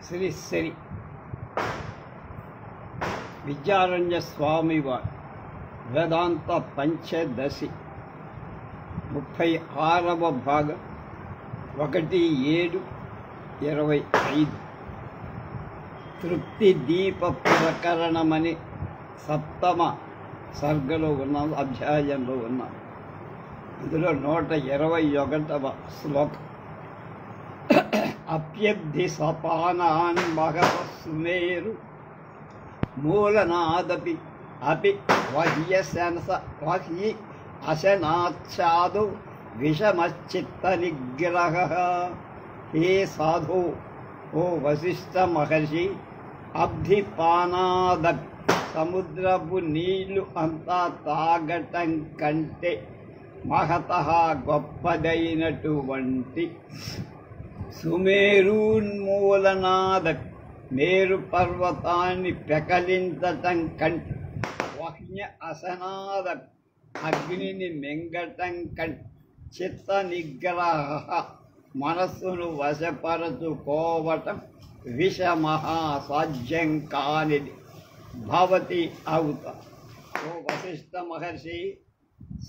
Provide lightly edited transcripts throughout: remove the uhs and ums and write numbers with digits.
శ్రీ శ్రీ విద్యారణ్య స్వామి వారి వేదాంత పంచదశి 36వ భాగం 1-7-25 తృప్తి దీప ప్రకరణమని సప్తమ సర్గలో ఉన్నాం, అధ్యాయంలో ఉన్నాం. ఇందులో 121వ శ్లోకం. అప్యబ్ధి సపానాన్ మహః సుమేరు మూలనాదపి అపి వహ్యి అశనాచ్ఛాదో విషమశ్చిత్త నిగ్రహః. హే సాధో, ఓ వశిష్ఠ మహర్షి, అబ్ధిపానాదపి సముద్రపు నీళ్లు అంతా తాగటం కంటే మహతః గొప్పదైనటువంటి సుమేరున్మూలనాద మేరు పర్వతాన్ని పెకలించటం కంటే, వహ్య అసనాద అగ్నిని మెంగటం కంటే, చిత్త నిగ్రహ మనస్సును వశపరచుకోవటం విషమహా సాధ్యం కానిది భవతి అవుతా. ఓ వశిష్ఠ మహర్షి,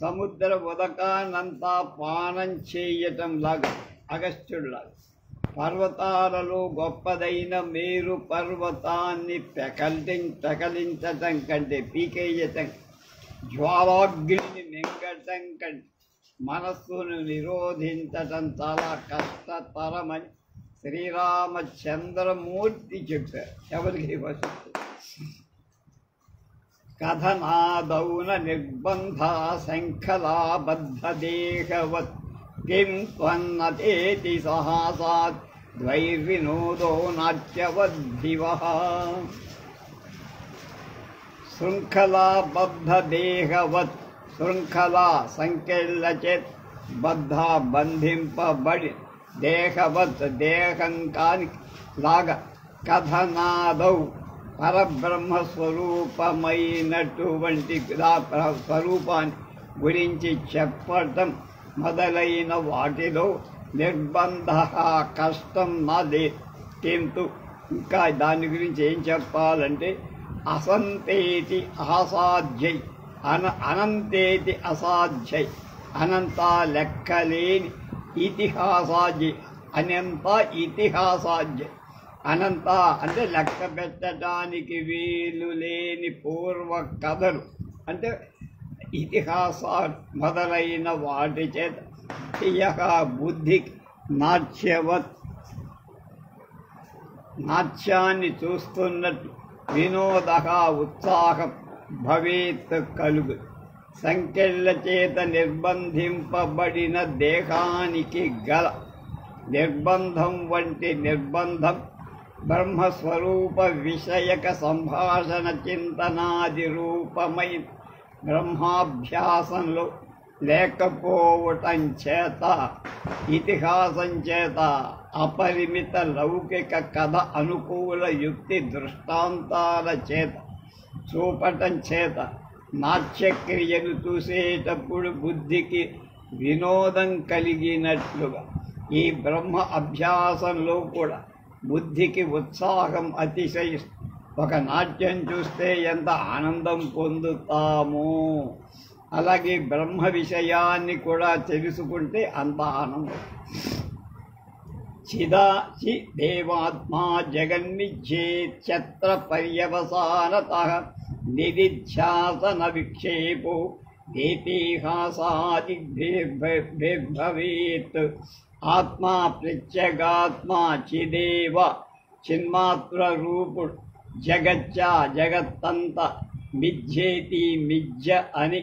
సముద్ర ఉదకానంతా పానం చేయటం లాగా, అగస్త్యుడిలాగా పర్వతాలలో గొప్పదైన మేరు పర్వతాన్ని పెకలించటం కంటే, పీకేయటం, జ్వాలాగ్నిని మింగటం కంటే మనస్సును నిరోధించటం చాలా కష్టతరమని శ్రీరామచంద్రమూర్తి చెప్పారు. ఎవరికి వశిష్ఠుడు. కథనాదౌన నిర్బంధ శంఖలాబద్ధ దేహవత్ కిం త్వన్నతేతి సహాసాత్ ద్వైర్వినోదో నాట్యవద్దివః. శృంఖలాబద్ధ దేహవత్, శృంఖలా సంకెళ్ళచేత్, బద్ధ బంధింపబడి, దేహవత్ దేహం కాని లాగా, కథనాదౌ పరబ్రహ్మస్వరూపమైనటువంటి స్వరూపాన్ని గురించి చెప్పటం మొదలైన వాటిలో నిర్బంధ కష్టం నాదే. కింటు ఇంకా దాని గురించి ఏం చెప్పాలంటే, అసంతేతి అసాధ్యై, అనంతేతి అసాధ్యై, అనంత లెక్కలేని, ఇతిహాసాధ్యై, అనంత ఇతిహాసాధ్యై. అనంత అంటే లెక్క పెట్టడానికి వీలు లేని పూర్వ కథలు, అంటే ఇతిహాస మొదలైన వాటి చేత బుద్ధికి నాట్యవత్, నాట్యాన్ని చూస్తున్నట్టు వినోద ఉత్సాహం భవేత్ కలుగు. సంకెళ్ళ చేత నిర్బంధింపబడిన దేహానికి గల నిర్బంధం వంటి నిర్బంధం బ్రహ్మస్వరూప విషయక సంభాషణ చింతనాది రూపమైన బ్రహ్మాభ్యాసంలో లేకపోవటం చేత, ఇతిహాసం చేత, అపరిమిత లౌకిక కథ అనుకూల యుక్తి దృష్టాంతాల చేత చూపటం చేత, నాట్యక్రియను చూసేటప్పుడు బుద్ధికి వినోదం కలిగినట్లుగా ఈ బ్రహ్మ అభ్యాసంలో కూడా బుద్ధికి ఉత్సాహం అతిశయిస్తుంది. ఒక నాట్యం చూస్తే ఎంత ఆనందం పొందుతామో, అలాగే బ్రహ్మ విషయాన్ని కూడా తెలుసుకుంటే అంత ఆనందం. చిదేవాత్మా జగన్మిథ్యేత్యత్ర పర్యవసానతః నిదిధ్యాసన విక్షేపో దేతిహాసాదిభవేత్. ఆత్మా ప్రత్యేగాత్మా చిదేవ, చిన్మాత్ర రూపుడు, జగచ్చ జగత్తంత, మిథ్యేతి మిథ్య అని.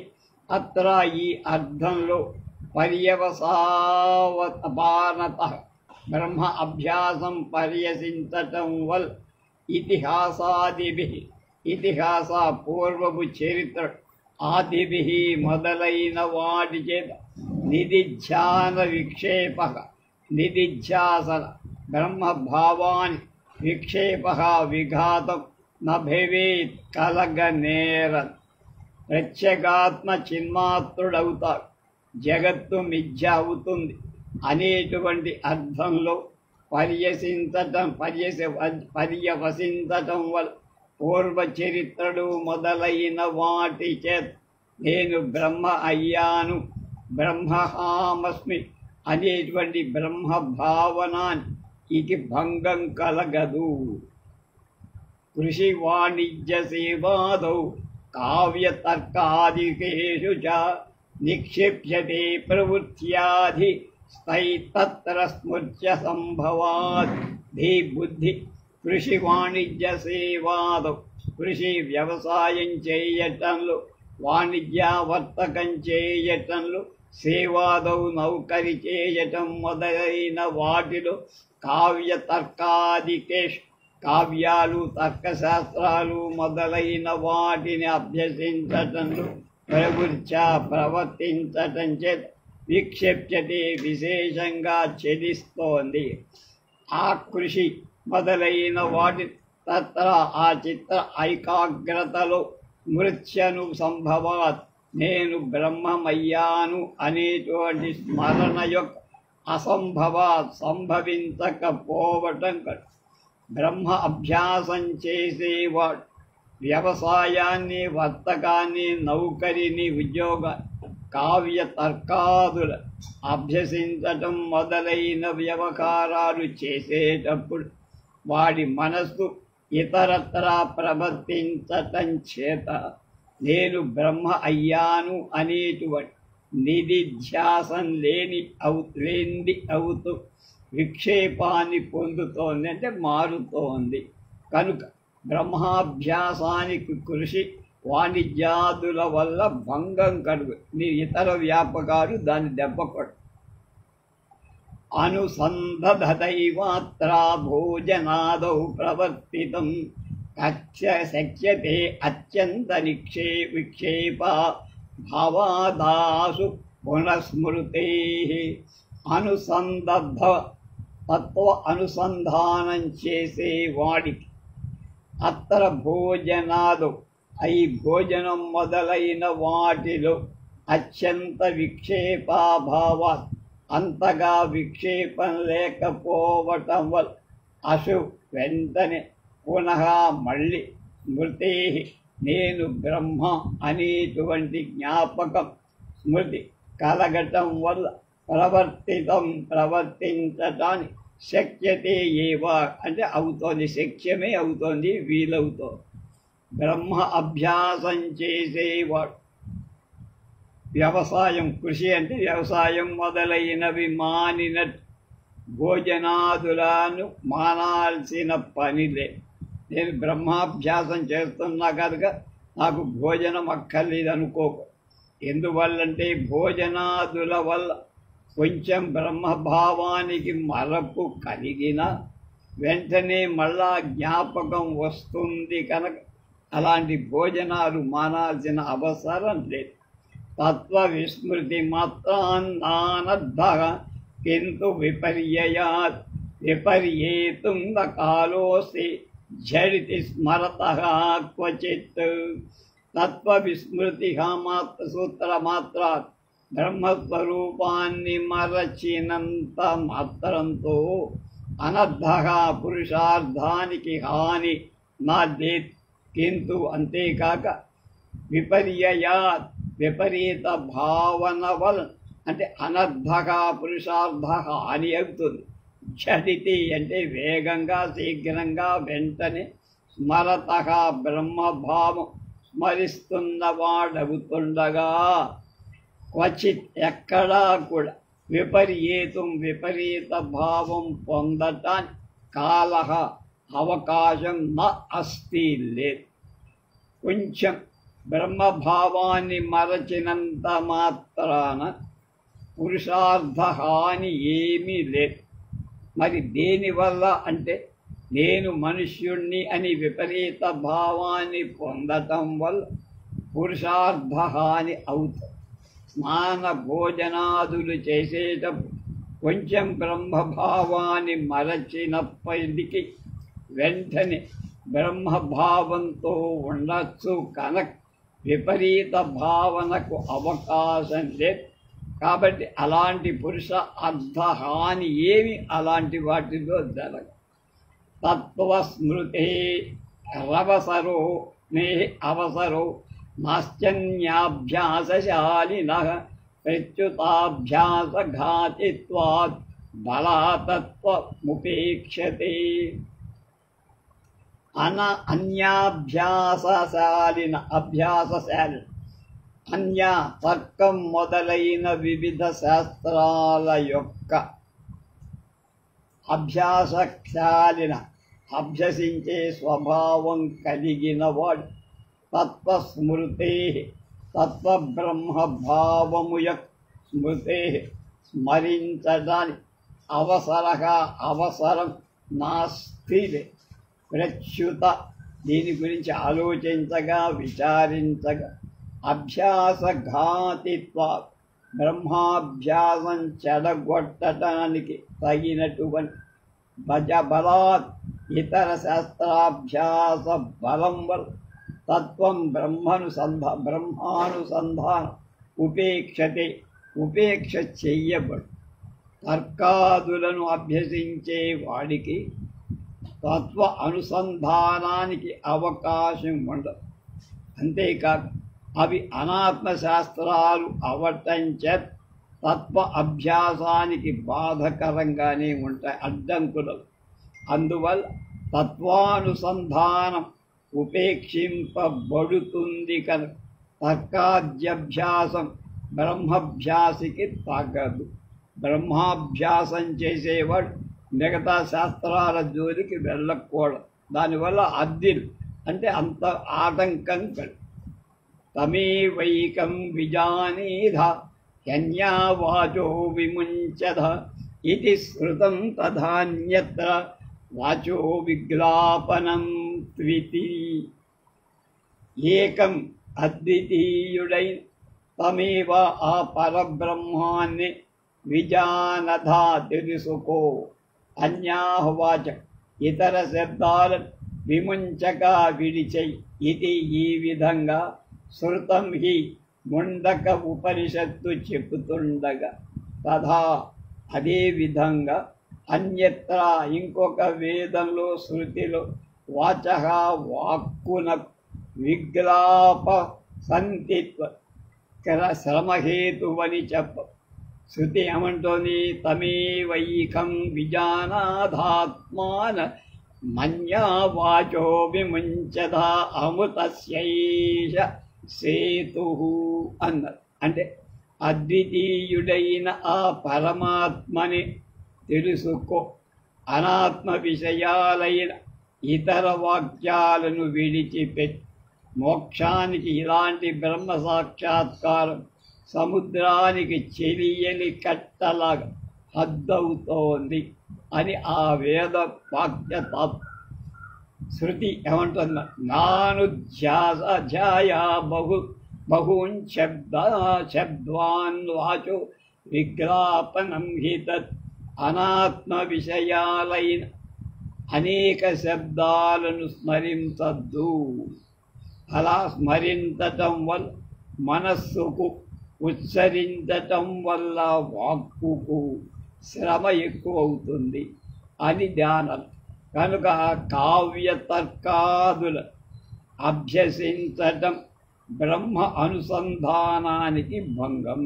అత్ర ఈ అర్థంలో పర్యవసానతః బ్రహ్మ అభ్యాసం పర్యసించటం వల్ల ఇతిహాసాదిభి, ఇతిహాస పూర్వపు చరిత్ర, ఆదిభి మొదలైన వాటి చేత, నిదిధ్యాన విక్షేప, నిదిధ్యాసన బ్రహ్మభావాన్ని విక్షేప విఘాతం నభవేత్ కలగనేర. ప్రత్యేగాత్మ చిన్మాత్రుడవుతాడు, జగత్తు మిథ్య అవుతుంది అనేటువంటి అర్థంలో పర్యవసించటం వల్ల పూర్వ చరిత్రలు మొదలైన వాటి చేత నేను బ్రహ్మ అయ్యాను, బ్రహ్మహామస్మి అనేటువంటి బ్రహ్మ భావనానికి భంగం కలగదు. కృషి వాణిజ్య సేవాదౌ కావ్యతర్కాదికేషు చ నిక్షిప్యతే ప్రవృత్యాధి స్థైతత్ర స్మృత్య సంభవాత్. ధీ బుద్ధి కృషి వాణిజ్య సేవాదౌ కృషి వ్యవసాయం చేయటంలో, వాణిజ్యావర్తకం చేయటంలో, సేవాదౌ నౌకరి చేయటం మొదలైన వాటిలో, కావ్యతర్కాదికేషు కావ్యాలు తర్కశాస్త్రాలు మొదలైన వాటిని అభ్యసించటంలో ప్రవర్తించటం చేత విక్షేప్యతే విశేషంగా చెదిస్తోంది. ఆ కృషి మొదలైన వాటి తత్ర ఆ చిత్ర ఐకాగ్రతలో మృత్యను సంభవాత్ నేను బ్రహ్మమయ్యాను అనేటువంటి స్మరణ యొక్క అసంభవాత్ సంభవించకపోవటం. బ్రహ్మ అభ్యాసం చేసేవాడు వ్యవసాయాన్ని, వర్తకాన్ని, నౌకరిని, ఉద్యోగ కావ్య తర్కాదుల అభ్యసించటం మొదలైన వ్యవహారాలు చేసేటప్పుడు వాడి మనస్సు ఇతరత్రా ప్రవర్తించటం చేత నేను బ్రహ్మ అయ్యాను అనేటువంటి నిధిధ్యాసం లేనిది అవుతూ విక్షేపాన్ని పొందుతోంది, అంటే మారుతోంది. కనుక బ్రహ్మాభ్యాసానికి కృషి వాణిజ్యాదుల వల్ల భంగం కలుగు. నీ ఇతర వ్యాపకాలు దాన్ని దెబ్బకొడు. అనుసంధదైవాత్ర భోజనాదౌ ప్రవర్తితం శక్యతే అత్యంత విక్షేప భావాదాసు పునఃస్మృతే. తత్వ అనుసంధానం చేసేవాడికి అత్ర భోజనాదు ఈ భోజనం మొదలైన వాటిలో అత్యంత విక్షేపాభావాత్ అంతగా విక్షేపం లేకపోవటం వల్ల అశు వెంటనే పునః మళ్ళీ స్మృతి నేను బ్రహ్మ అనేటువంటి జ్ఞాపకం స్మృతి కలగటం వల్ల ప్రవర్తించటానికి శక్యతే ఏవా అంటే అవుతోంది, శక్యమే అవుతోంది, వీలవుతోంది. బ్రహ్మ అభ్యాసం చేసేవాడు వ్యవసాయం, కృషి అంటే వ్యవసాయం మొదలైనవి మానినట్టు భోజనాదులను మానాల్సిన పనిలే. నేను బ్రహ్మాభ్యాసం చేస్తున్నా కనుక నాకు భోజనం అక్కర్లేదు అనుకోకు. ఎందువల్లంటే భోజనాదుల వల్ల కొంచెం బ్రహ్మభావానికి మరపు కలిగిన వెంటనే మళ్ళా జ్ఞాపకం వస్తుంది కనుక అలాంటి భోజనాలు మానాల్సిన అవసరం లేదు. తత్వ విస్మృతి మాత్రాన్నర్థ కింటు విపర్యయాత్ విపర్యేతుం కాలోసి ఝడితి స్మరతః క్వచిత్. తత్వ విస్మృతి సూత్ర మాత్రాత్ బ్రహ్మస్వరూపాన్ని మరచినంత మాత్రంతో అనర్థ పురుషార్థానికి హాని నాదేత్. కింటు అంతేకాక విపర్యయాత్ విపరీత భావన వలన అంటే అనర్థ పురుషార్థ హాని అవుతుంది. ఝటితి అంటే వేగంగా, శీఘ్రంగా, వెంటనే స్మరత బ్రహ్మభావం స్మరిస్తున్నవాడవుతుండగా క్వచిత్ ఎక్కడా కూడా విపరీత భావం పొందటానికి కాల అవకాశం అస్తి లేదు. కొంచెం బ్రహ్మభావాన్ని మరచినంత మాత్రాన పురుషార్థ హాని ఏమీ లేదు. మరి దేనివల్ల అంటే నేను మనుష్యుణ్ణి అని విపరీత భావాన్ని పొందటం వల్ల పురుషార్థ హాని అవుతుంది. స్నాన భోజనాదులు చేసేటప్పుడు కొంచెం బ్రహ్మభావాన్ని మరచినప్పటికీ వెంటనే బ్రహ్మభావంతో ఉండొచ్చు కనుక విపరీత భావనకు అవకాశం లేదు. కాబట్టి అలాంటి పురుష అర్థహాని ఏమి అలాంటి వాటిలో జరగ. తత్వస్మృతే రవసరో నే అవసరో నాశ్చన్యాభ్యాసశాలినః ప్రత్యుతాభ్యాసఘాతిత్వాత్ బలాతత్వముపేక్షతే. అభ్యాసశాలిన అన్య తర్కం మొదలైన వివిధ శాస్త్రాల యొక్క అభ్యాసశాలిన అభ్యసించే స్వభావం కలిగిన వాడు తత్వస్మృతే తత్వబ్రహ్మభావము యొక్క స్మృతే స్మరించడానికి అవసరం నాస్తి. ప్రచ్యుత దీని గురించి ఆలోచించగా విచారించగా అభ్యాసఘాతిత్వ బ్రహ్మాభ్యాసం చెడగొట్టడానికి తగినటువంటి బలాత్ ఇతర శాస్త్రాభ్యాస బలం వల్ల తత్వం బ్రహ్మానుసంధానం ఉపేక్ష చెయ్యబడు. తర్కాదులను అభ్యసించే వాడికి తత్వ అనుసంధానానికి అవకాశం ఉండదు. అంతేకాదు అవి అనాత్మ శాస్త్రాలు అవటం చేత తత్వ అభ్యాసానికి బాధకరంగానే ఉంటాయి, అడ్డంకులు. అందువల్ల తత్వానుసంధానం ఉపేక్షింపబడుతుంది కనుక తర్కాద్యభ్యాసం బ్రహ్మభ్యాసికి తగ్గదు. బ్రహ్మాభ్యాసం చేసేవాడు మిగతా శాస్త్రాల జోలికి వెళ్ళకూడదు. దానివల్ల అద్దిలు అంటే అంత ఆటంకం కలు. తమేవైకం విజానీధ హ్యన్యా వాచో విముంచధ ఇది శ్రుతం తథాన్యత్ర వాచో విగ్లాపనం త్వితి. ఏకం అద్వితీయుడైన తమేవ ఆ పరబ్రహ్మాన్ని విజానధ తెలుసుకో. అన్యాహ వాచ ఇతర శబ్దాలను విముంచగా విడిచై. ఇది ఈ విధంగా శృతం హి ముండక ఉపనిషత్తు చెబుతుండగా తథా అదే విధంగా అన్యత్ర ఇంకొక వేదంలో శృతిలో వాచ వాక్కున విగ్లాప సంతిత్వ శ్రమహేతువని చెప్ప. శృతి ఏమంటోంది? తమేవైకం విజానాధాత్మాన మన్యా వాచో విముంచద అమృతస్యైష సేతు అన్నారు. అంటే అద్వితీయుడైన ఆ పరమాత్మని తెలుసుకో. అనాత్మ విషయాలైన ఇతర వాక్యాలను విడిచిపెట్టి మోక్షానికి ఇలాంటి బ్రహ్మ సాక్షాత్కారం సముద్రానికి చెలియని కట్టలాగా హద్దవుతోంది అని ఆ వేద వాక్య శృతి ఏమంటున్నా? నానుధ్యాసధ్యాయా బహూన్ శబ్దాన్ వాచో విగ్లాపనం హి తత్. అనాత్మ విషయాలైన అనేక శబ్దాలను స్మరించద్దు. అలా స్మరించటం వల్ల మనస్సుకు, ఉచ్చరించటం వల్ల వాక్కుకు శ్రమ ఎక్కువ అవుతుంది అని ధ్యానం. కనుక కావ్య తర్కాదుల అభ్యసించటం బ్రహ్మ అనుసంధానానికి భంగం.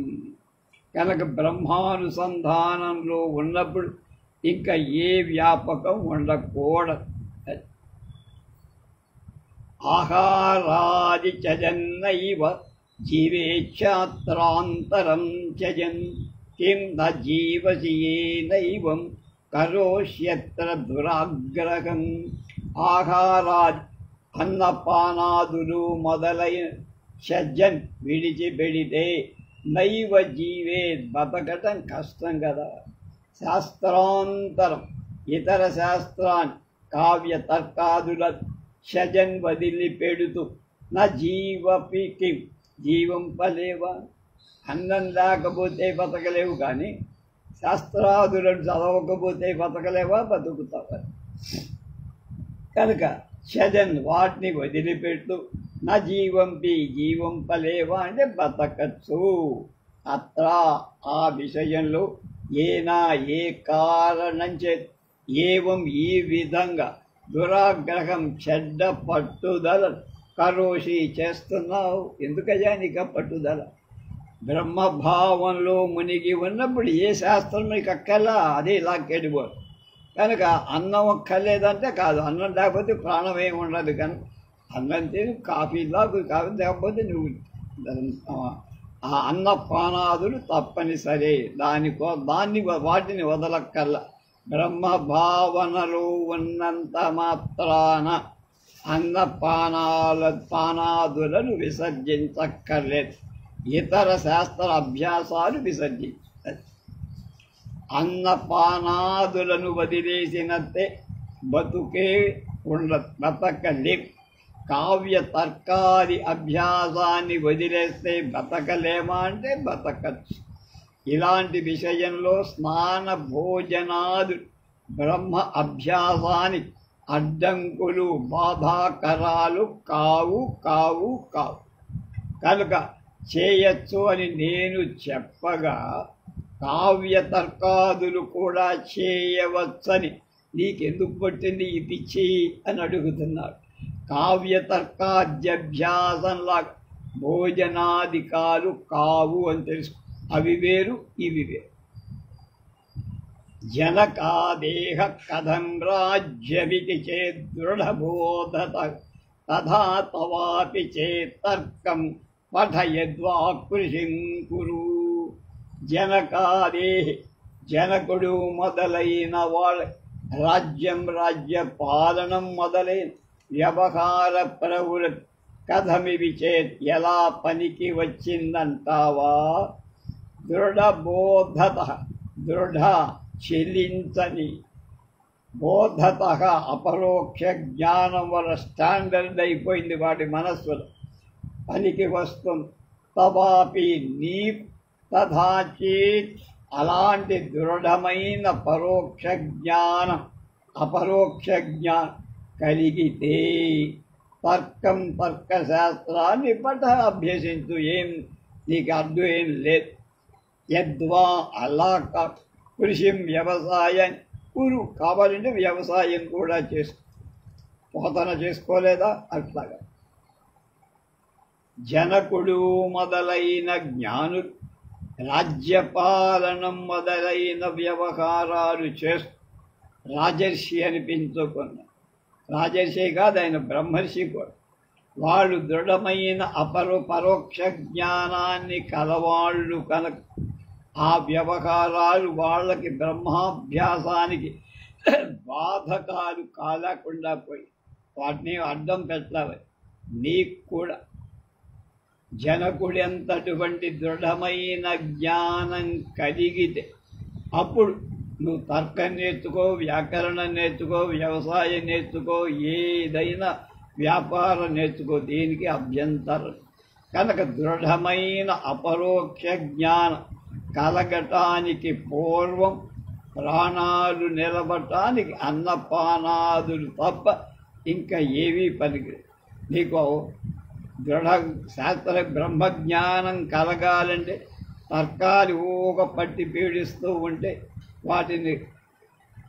కనుక బ్రహ్మానుసంధానంలో ఉన్నప్పుడు ఇంకా ఏ వ్యాపకం ఉండకూడదు. ఆహారాది చజన్నైవ జీవేచ్ఛాత్రాంతరం చజన్ కిం న జీవసి ఏనైవం కరోష్యత్ర దురాగ్రహం. ఆహారాది అన్నపానాదులు మొదలైన షజ్జన్ విడిచిపెడితే నైవ జీవే బతకటం కష్టం కదా. శాస్త్రాంతరం ఇతర శాస్త్రాన్ని కావ్య తర్కాదుల షజన్ వదిలిపెడుతూ నా జీవపికి జీవం పలేవా. అన్నం లేకపోతే బతకలేవు, కానీ శాస్త్రాదులను చదవకపోతే బతకలేవా? బతుకుతావా? కనుక షజన్ వాటిని వదిలిపెడుతూ నా జీవం పలేవా అంటే బతకచ్చు అత్ర ఆ విషయంలో ఏనా ఏ కారణం చే ఏవం ఈ విధంగా దురాగ్రహం చెడ్డ పట్టుదల కరోషి చేస్తున్నావు. ఎందుకయ్యా నీకు పట్టుదల? బ్రహ్మభావంలో మునిగి ఉన్నప్పుడు ఏ శాస్త్రం నీకు అక్కర్లా, అదే లాక్కెడిపోదు. కనుక అన్నం అక్కర్లేదంటే కాదు, అన్నం లేకపోతే ప్రాణం ఏమి ఉండదు. కనుక అన్నం తిని కాఫీ కాఫీ లేకపోతే నువ్వు ఆ అన్నపానాదులు తప్పనిసరి. దాన్ని వాటిని వదలక్కల్లా. బ్రహ్మభావనలో ఉన్నంత మాత్రాన పానాదులను విసర్జించక్కర్లేదు. ఇతర శాస్త్ర అభ్యాసాలు విసర్జించాలి. అన్నపానాదులను వదిలేసినట్టే బతుకే బతకలేం. కావ్య తర్కాది అభ్యాసాన్ని వదిలేస్తే బతకలేమా అంటే బతకచ్చు. ఇలాంటి విషయంలో స్నాన భోజనాదు బ్రహ్మ అభ్యాసానికి అడ్డంకులు బాధాకరాలు కావు కావు కావు. కనుక చేయొచ్చు అని నేను చెప్పగా కావ్య తర్కాదులు కూడా చేయవచ్చని నీకెందుకు పట్టింది ఈ పిచ్చి అని అడుగుతున్నాడు. కావ్య తర్కాద్యభ్యాసంలా భోజనాధికాలు కావు అని తెలుసు. అవి వేరు ఇవి వేరు. జనకాదేహ కథం రాజ్యమితి చేద్ దృఢబోధత తథా తవాపి చేత్తర్కం పఠయద్వా కృషిం కురు. జనకాదేహి జనకుడు మొదలైన వాళ్ళ రాజ్య పాలనం మొదలైన వ్యవహార ప్రవృత్తి కథమివి చేత్ ఎలా పనికి వచ్చిందంటావా? దృఢబోధత దృఢ చెల్లించని, బోధత అపరోక్ష జ్ఞానం వల్ల స్టాండర్డ్ అయిపోయింది వాడి మనస్సులో, పనికి వస్తుంది. తవాపి నీ తథాచేత్ అలాంటి దృఢమైన పరోక్ష జ్ఞానం అపరోక్ష జ్ఞానం కలిగితే తర్కశాస్త్రాన్ని అభ్యసించు. ఏం నీకు అడ్డు ఏం లేదు. యద్వా అలా కృషి వ్యవసాయం కురు. కావాలంటే వ్యవసాయం కూడా పోతన చేసుకోలేదా? అట్లాగా జనకుడు మొదలైన జ్ఞానులు రాజ్యపాలనం మొదలైన వ్యవహారాలు చేస్తూ రాజర్షి అనిపించుకున్నారు. రాజర్షి కాదు, ఆయన బ్రహ్మర్షి కూడా. వాళ్ళు దృఢమైన పరోక్ష జ్ఞానాన్ని కలవాళ్ళు కనుక ఆ వ్యవహారాలు వాళ్ళకి బ్రహ్మాభ్యాసానికి బాధకాలు కాలకుండా పోయి వాటిని అడ్డం పెట్టాలి. నీకు కూడా జనకుడి అంతటువంటి దృఢమైన జ్ఞానం కలిగితే అప్పుడు నువ్వు తర్కం నేర్చుకో, వ్యాకరణం నేర్చుకో, వ్యవసాయం నేర్చుకో, ఏదైనా వ్యాపారం నేర్చుకో, దీనికి అభ్యంతరం. కనుక దృఢమైన అపరోక్ష జ్ఞానం కలగటానికి పూర్వం ప్రాణాలు నిలబడటానికి అన్నపానాదులు తప్ప ఇంకా ఏవీ పనికి. నీకు దృఢ శాస్త్ర బ్రహ్మజ్ఞానం కలగాలంటే తర్కాలు పట్టి పీడిస్తూ ఉంటే వాటిని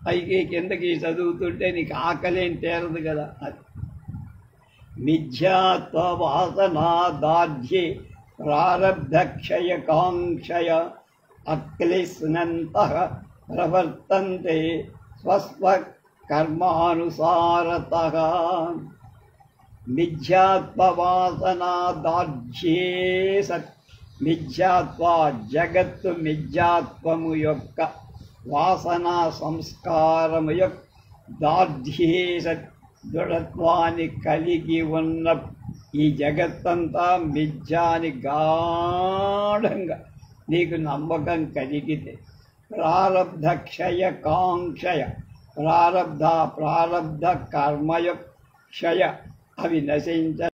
పైకి కిందకి చదువుతుంటే నీకు ఆకలేం తీరదు కదా. అది మిథ్యాత్వ వాసనాదాఢ్యే ప్రారబ్ధక్షయ కాంక్షయ అక్లిస్నంతః ప్రవర్తంతే స్వస్వ కర్మానుసారతః. మిథ్యాత్వవాసనాదాఢ్యే సత్. మిథ్యాత్వ జగత్తు మిథ్యాత్వము యొక్క వాసనా సంస్కారము యొక్క దాఢ్యే సత్ దృఢత్వాన్ని కలిగి ఉన్న ఈ జగత్తంతా మిథ్యాని గాఢంగా నీకు నమ్మకం కలిగితే ప్రారబ్ధ క్షయ కాంక్షయ ప్రారబ్ధ కర్మయ క్షయ అవి నశించ